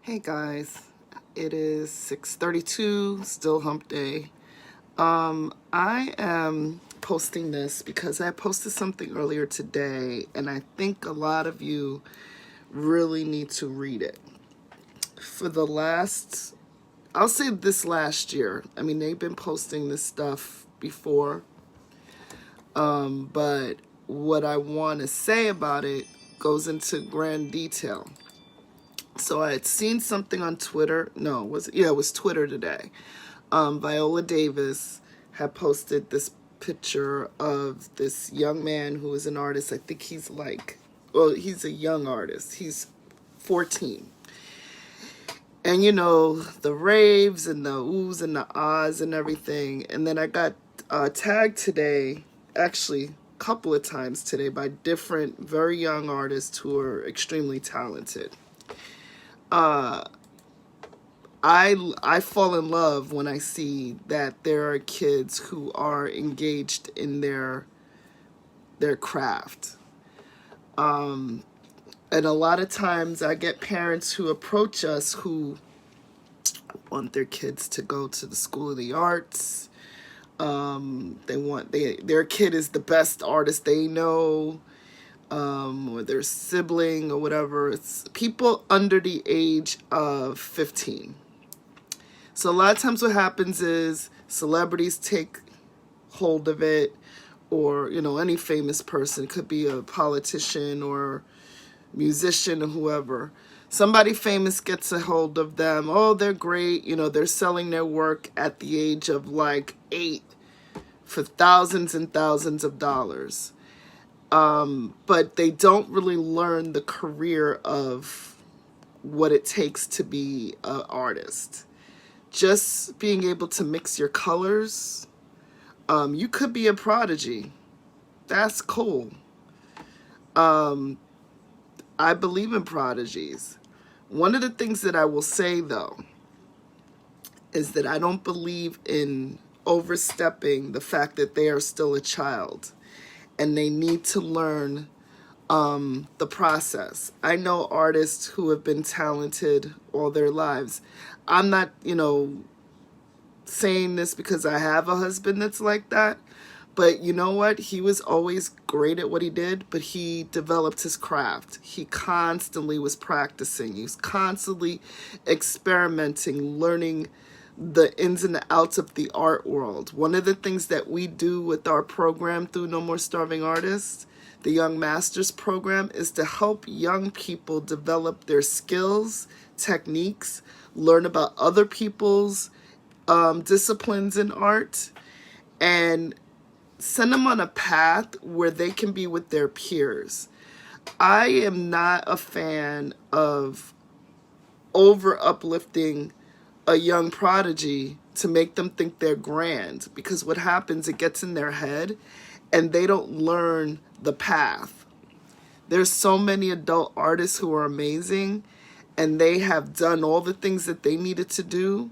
Hey guys, it is 6:32, still hump day. I am posting this because I posted something earlier today and I think a lot of you really need to read it. For the last, I'll say this last year, I mean, they've been posting this stuff before, but what I want to say about it goes into grand detail. So I had seen something on Twitter. No, it was Twitter today. Viola Davis had posted this picture of this young man who is an artist. I think he's he's a young artist. He's 14. And the raves and the oohs and the ahs and everything. And then I got tagged today, actually a couple of times today, by different very young artists who are extremely talented. I fall in love when I see that there are kids who are engaged in their craft. And a lot of times I get parents who approach us who want their kids to go to the School of the Arts. Their kid is the best artist they know. Or their sibling or whatever. It's people under the age of 15. So a lot of times what happens is celebrities take hold of it, or, any famous person. It could be a politician or musician or whoever. Somebody famous gets a hold of them. Oh, they're great. They're selling their work at the age of 8 for thousands and thousands of dollars. But they don't really learn the career of what it takes to be an artist. Just being able to mix your colors. You could be a prodigy. That's cool. I believe in prodigies. One of the things that I will say, though, is that I don't believe in overstepping the fact that they are still a child. And they need to learn the process. I know artists who have been talented all their lives. I'm not, saying this because I have a husband that's like that. But you know what? He was always great at what he did, but he developed his craft. He constantly was practicing. He was constantly experimenting, learning the ins and the outs of the art world. One of the things that we do with our program through No More Starving Artists, the Young Masters program, is to help young people develop their skills, techniques, learn about other people's disciplines in art, and send them on a path where they can be with their peers. I am not a fan of over uplifting a young prodigy to make them think they're grand, because what happens, it gets in their head and they don't learn the path. There's so many adult artists who are amazing and they have done all the things that they needed to do,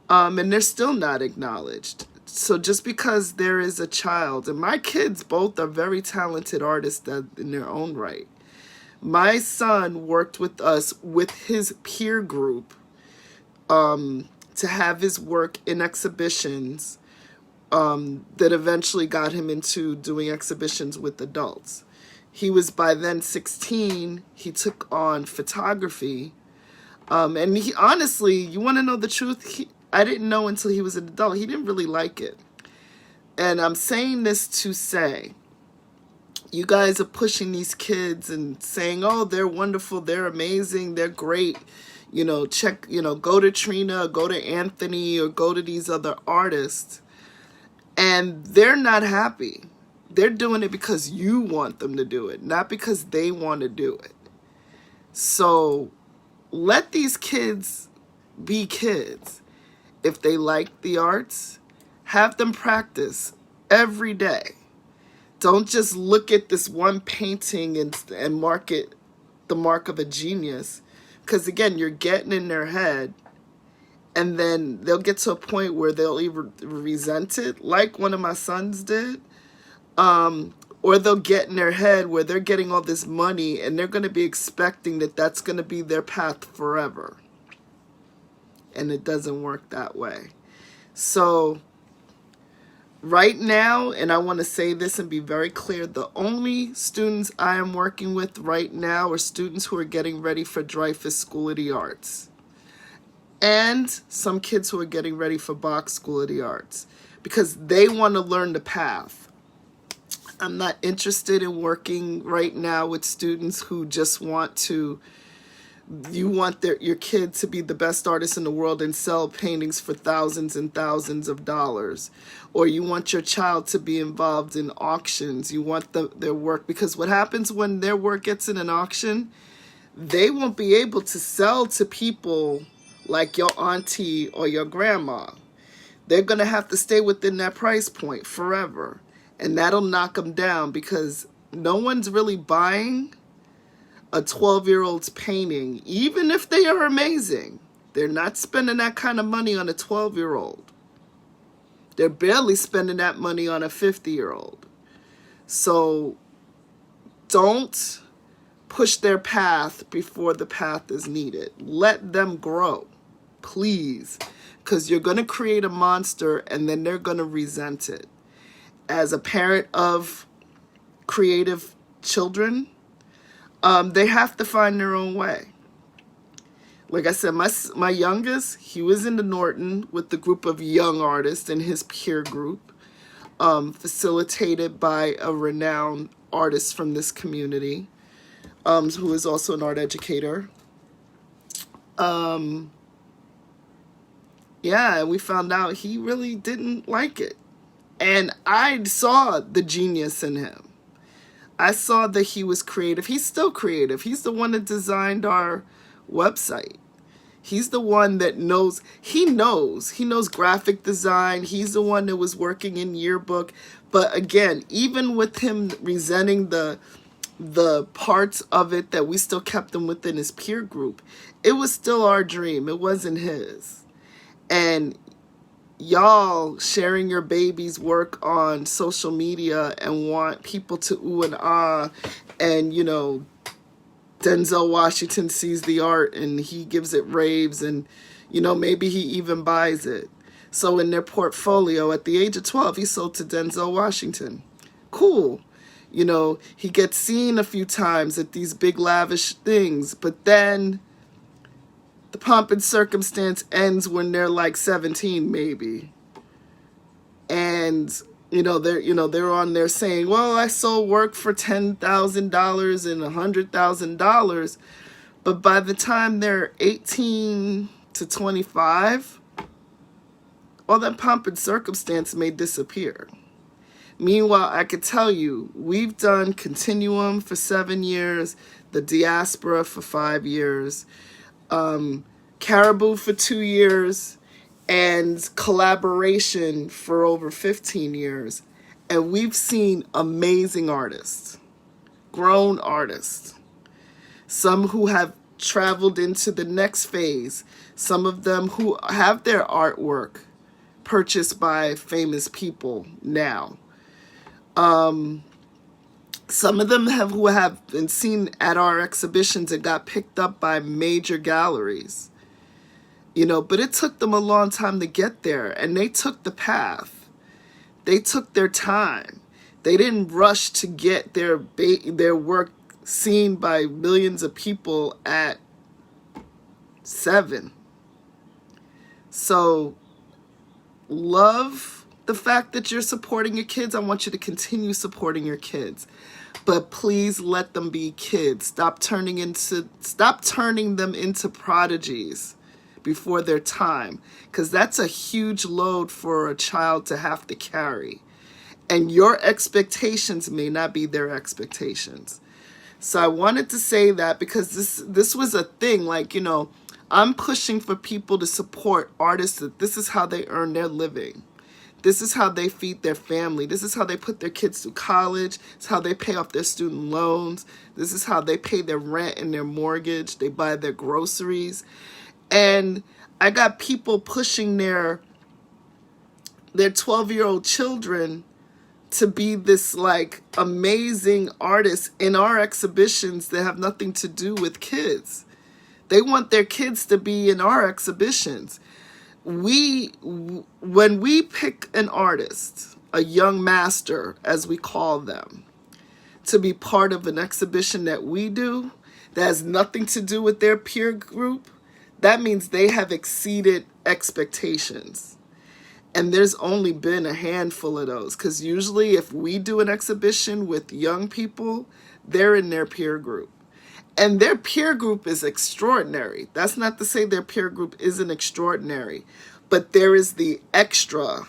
and they're still not acknowledged. So just because there is a child, and my kids both are very talented artists in their own right. My son worked with us with his peer group to have his work in exhibitions that eventually got him into doing exhibitions with adults. He was by then 16. He took on photography. And he, honestly, you want to know the truth? I didn't know until he was an adult. He didn't really like it. And I'm saying this to say, you guys are pushing these kids and saying, oh, they're wonderful, they're amazing, they're great. Go to Trina, go to Anthony, or go to these other artists. And they're not happy. They're doing it because you want them to do it, not because they want to do it. So let these kids be kids. If they like the arts, have them practice every day. Don't just look at this one painting and mark it the mark of a genius. Because again, you're getting in their head, and then they'll get to a point where they'll either resent it, like one of my sons did, or they'll get in their head where they're getting all this money and they're going to be expecting that that's going to be their path forever. and it doesn't work that way. So right now, and I want to say this and be very clear, the only students I am working with right now are students who are getting ready for Dreyfus School of the Arts, and some kids who are getting ready for Bach School of the Arts, because they want to learn the path. I'm not interested in working right now with students who just want to, you want your kid to be the best artist in the world and sell paintings for thousands and thousands of dollars. Or you want your child to be involved in auctions. You want their work, because what happens when their work gets in an auction, they won't be able to sell to people like your auntie or your grandma. They're going to have to stay within that price point forever. And that'll knock them down, because no one's really buying a 12-year-old's painting, even if they are amazing. They're not spending that kind of money on a 12-year-old. They're barely spending that money on a 50-year-old. So don't push their path before the path is needed. Let them grow, please, because you're going to create a monster and then they're going to resent it. As a parent of creative children, they have to find their own way. Like I said, my youngest, he was in the Norton with the group of young artists in his peer group, facilitated by a renowned artist from this community, who is also an art educator. Yeah, we found out he really didn't like it. And I saw the genius in him. I saw that he was creative. He's still creative. He's the one that designed our website. He's the one that knows. He knows graphic design. He's the one that was working in yearbook. But again, even with him resenting the parts of it that we still kept him within his peer group, it was still our dream. It wasn't his. And y'all sharing your baby's work on social media and want people to ooh and ah, and you know, Denzel Washington sees the art and he gives it raves, and you know, maybe he even buys it. So in their portfolio, at the age of 12, he sold to Denzel Washington. Cool. You know, he gets seen a few times at these big lavish things, but then the pomp and circumstance ends when they're like 17, maybe. And they're on there saying, well, I sold work for $10,000 and $100,000. But by the time they're 18 to 25, all that pomp and circumstance may disappear. Meanwhile, I could tell you, we've done Continuum for 7 years, the Diaspora for 5 years, Caribou for 2 years, and Collaboration for over 15 years. And we've seen amazing artists, grown artists, some who have traveled into the next phase, some of them who have their artwork purchased by famous people now. Some of them who have been seen at our exhibitions and got picked up by major galleries. But it took them a long time to get there, and they took the path. They took their time. They didn't rush to get their work seen by millions of people at 7. So, love the fact that you're supporting your kids. I want you to continue supporting your kids. But please let them be kids. Stop turning them into prodigies before their time, because that's a huge load for a child to have to carry, and your expectations may not be their expectations. So I wanted to say that, because this was a thing, I'm pushing for people to support artists, that this is how they earn their living. This is how they feed their family. This is how they put their kids through college. It's how they pay off their student loans. This is how they pay their rent and their mortgage. They buy their groceries. And I got people pushing their 12-year-old children to be this amazing artist in our exhibitions that have nothing to do with kids. They want their kids to be in our exhibitions. When we pick an artist, a young master, as we call them, to be part of an exhibition that we do, that has nothing to do with their peer group, that means they have exceeded expectations. And there's only been a handful of those, because usually if we do an exhibition with young people, they're in their peer group. And their peer group is extraordinary. That's not to say their peer group isn't extraordinary, but there is the extra.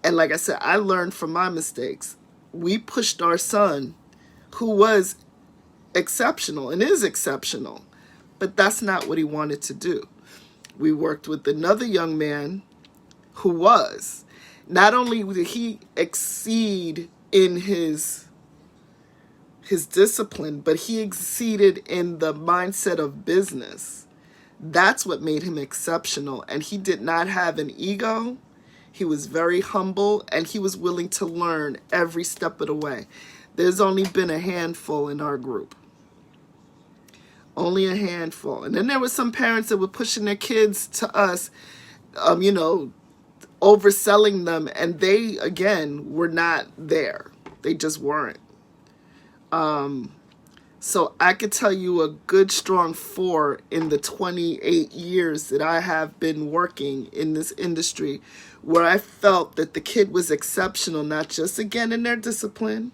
And like I said, I learned from my mistakes. We pushed our son, who was exceptional and is exceptional, but that's not what he wanted to do. We worked with another young man who was. Not only did he exceed in his discipline, but he exceeded in the mindset of business. That's what made him exceptional. And he did not have an ego. He was very humble, and he was willing to learn every step of the way. There's only been a handful in our group. Only a handful. And then there were some parents that were pushing their kids to us, overselling them, and they, again, were not there. They just weren't. So I could tell you a good strong 4 in the 28 years that I have been working in this industry, where I felt that the kid was exceptional, not just, again, in their discipline,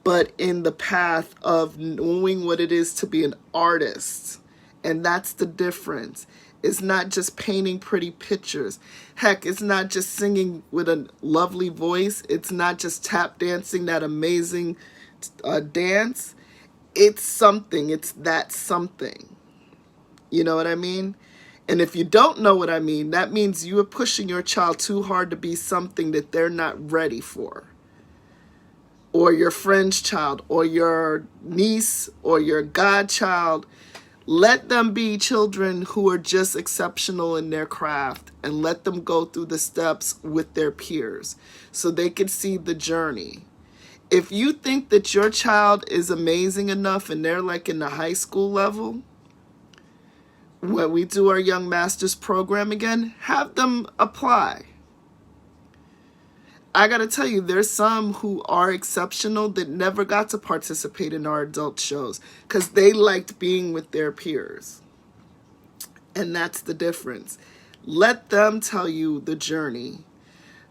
but in the path of knowing what it is to be an artist. And that's the difference. It's not just painting pretty pictures. Heck, it's not just singing with a lovely voice. It's not just tap dancing that amazing dance. It's something. It's that something. You know what I mean? And if you don't know what I mean, that means you are pushing your child too hard to be something that they're not ready for. Or your friend's child, or your niece, or your godchild. Let them be children who are just exceptional in their craft, and let them go through the steps with their peers so they can see the journey. If you think that your child is amazing enough and they're like in the high school level, when we do our Young Masters program again, have them apply. I got to tell you, there's some who are exceptional that never got to participate in our adult shows because they liked being with their peers. And that's the difference. Let them tell you the journey.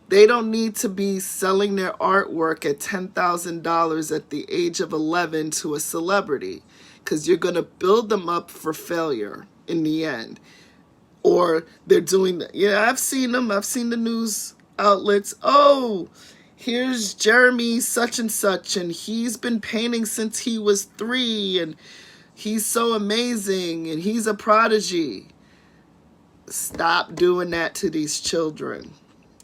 They don't need to be selling their artwork at $10,000 at the age of 11 to a celebrity, because you're going to build them up for failure in the end. Or they're doing that. Yeah, I've seen them. I've seen the news outlets. Oh, here's Jeremy such and such, and he's been painting since he was 3, and he's so amazing, and he's a prodigy. Stop doing that to these children.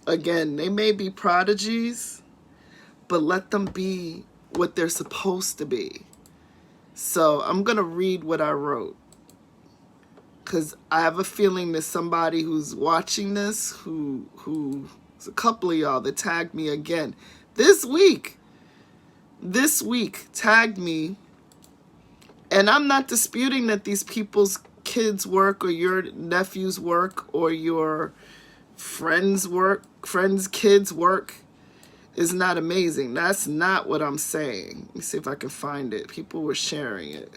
Again, they may be prodigies, but let them be what they're supposed to be. So I'm going to read what I wrote, because I have a feeling there's somebody who's watching this who's a couple of y'all that tagged me again. This week tagged me, and I'm not disputing that these people's kids' work or your nephew's work or your friends' kids' work is not amazing. That's not what I'm saying. Let me see if I can find it. People were sharing it.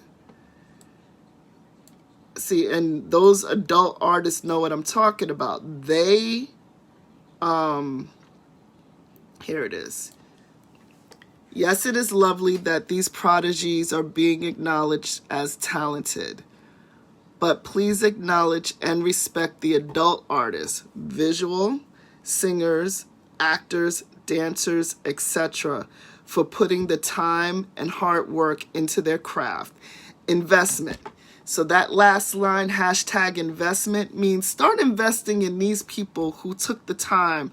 See, and those adult artists know what I'm talking about. They, here it is. Yes, it is lovely that these prodigies are being acknowledged as talented, but please acknowledge and respect the adult artists, visual, singers, actors, dancers, etc., for putting the time and hard work into their craft. Investment. So that last line, hashtag investment, means start investing in these people who took the time,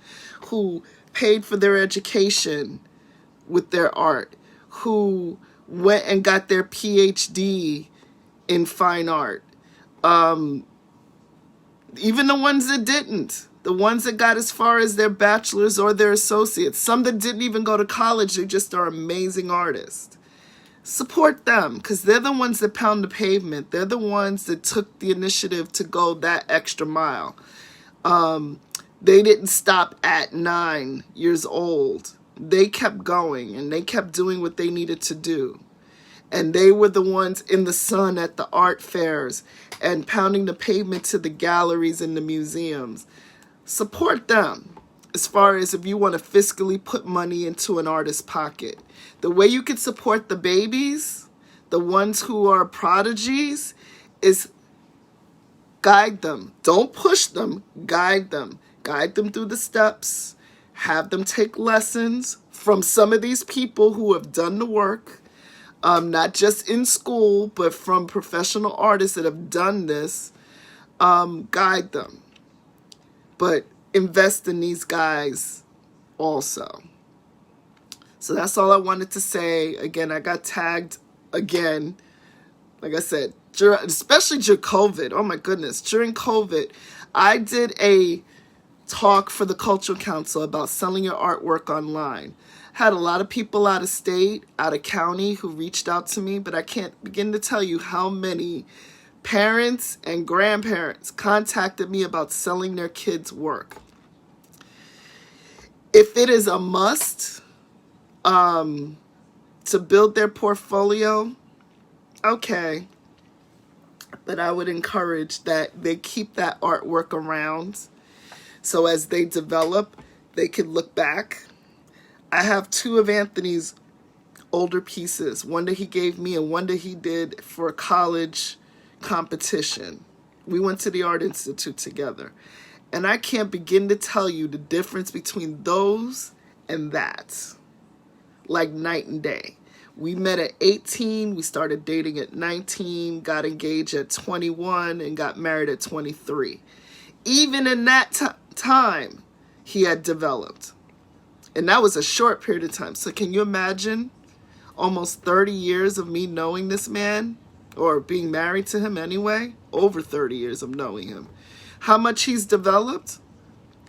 who paid for their education with their art, who went and got their PhD in fine art. Even the ones that didn't, the ones that got as far as their bachelor's or their associates, some that didn't even go to college, they just are amazing artists. support them, because they're the ones that pound the pavement. They're the ones that took the initiative to go that extra mile. They didn't stop at 9 years old. They kept going, and they kept doing what they needed to do. And they were the ones in the sun at the art fairs and pounding the pavement to the galleries and the museums. Support them, as far as if you want to fiscally put money into an artist's pocket. The way you can support the babies, the ones who are prodigies, is guide them. Don't push them, guide them. Guide them through the steps. Have them take lessons from some of these people who have done the work, not just in school, but from professional artists that have done this. Guide them. But invest in these guys also. So that's all I wanted to say. Again, I got tagged again. Like I said, especially during COVID. Oh my goodness. During COVID, I did a talk for the Cultural Council about selling your artwork online. Had a lot of people out of state, out of county who reached out to me, but I can't begin to tell you how many parents and grandparents contacted me about selling their kids' work. If it is a must to build their portfolio, okay. But I would encourage that they keep that artwork around, so as they develop, they can look back. I have 2 of Anthony's older pieces, one that he gave me and one that he did for a college competition. We went to the Art Institute together. And I can't begin to tell you the difference between those and that. Like night and day. We met at 18, we started dating at 19, got engaged at 21, and got married at 23. Even in that time, he had developed. And that was a short period of time. So can you imagine almost 30 years of me knowing this man, or being married to him anyway? Over 30 years of knowing him. How much he's developed?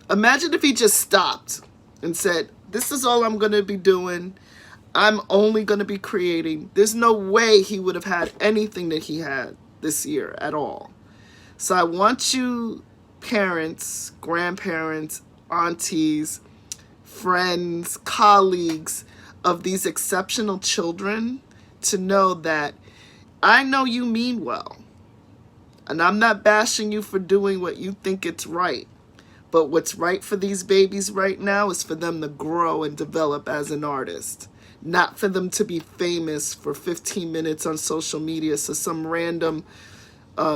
Imagine if he just stopped and said, this is all I'm going to be doing. I'm only going to be creating. There's no way he would have had anything that he had this year at all. So I want you, parents, grandparents, aunties, friends, colleagues of these exceptional children, to know that I know you mean well. And I'm not bashing you for doing what you think it's right. But what's right for these babies right now is for them to grow and develop as an artist. Not for them to be famous for 15 minutes on social media so some random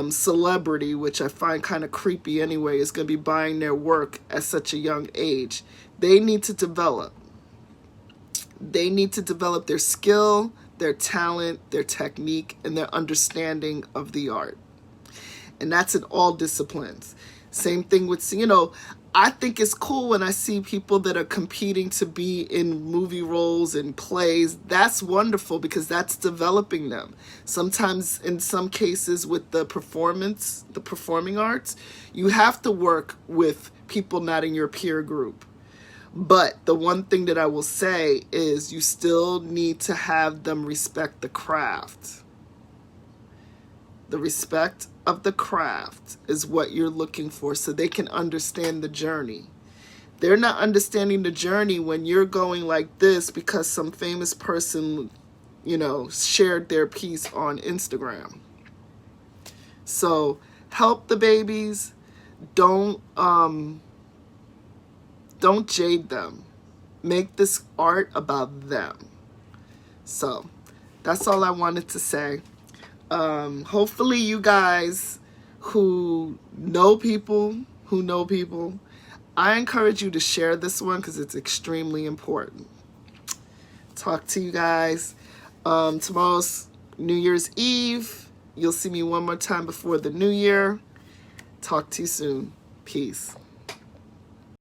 celebrity, which I find kind of creepy anyway, is going to be buying their work at such a young age. They need to develop. They need to develop their skill, their talent, their technique, and their understanding of the art. And that's in all disciplines. Same thing with, I think it's cool when I see people that are competing to be in movie roles and plays. That's wonderful, because that's developing them. Sometimes, in some cases with the performing arts, you have to work with people not in your peer group. But the one thing that I will say is you still need to have them respect the craft. The respect of the craft is what you're looking for, so they can understand the journey. They're not understanding the journey when you're going like this because some famous person, shared their piece on Instagram. So help the babies. Don't jade them. Make this art about them. So that's all I wanted to say. Hopefully you guys who know people, I encourage you to share this one because it's extremely important. Talk to you guys. Tomorrow's New Year's Eve. You'll see me one more time before the new year. Talk to you soon. Peace.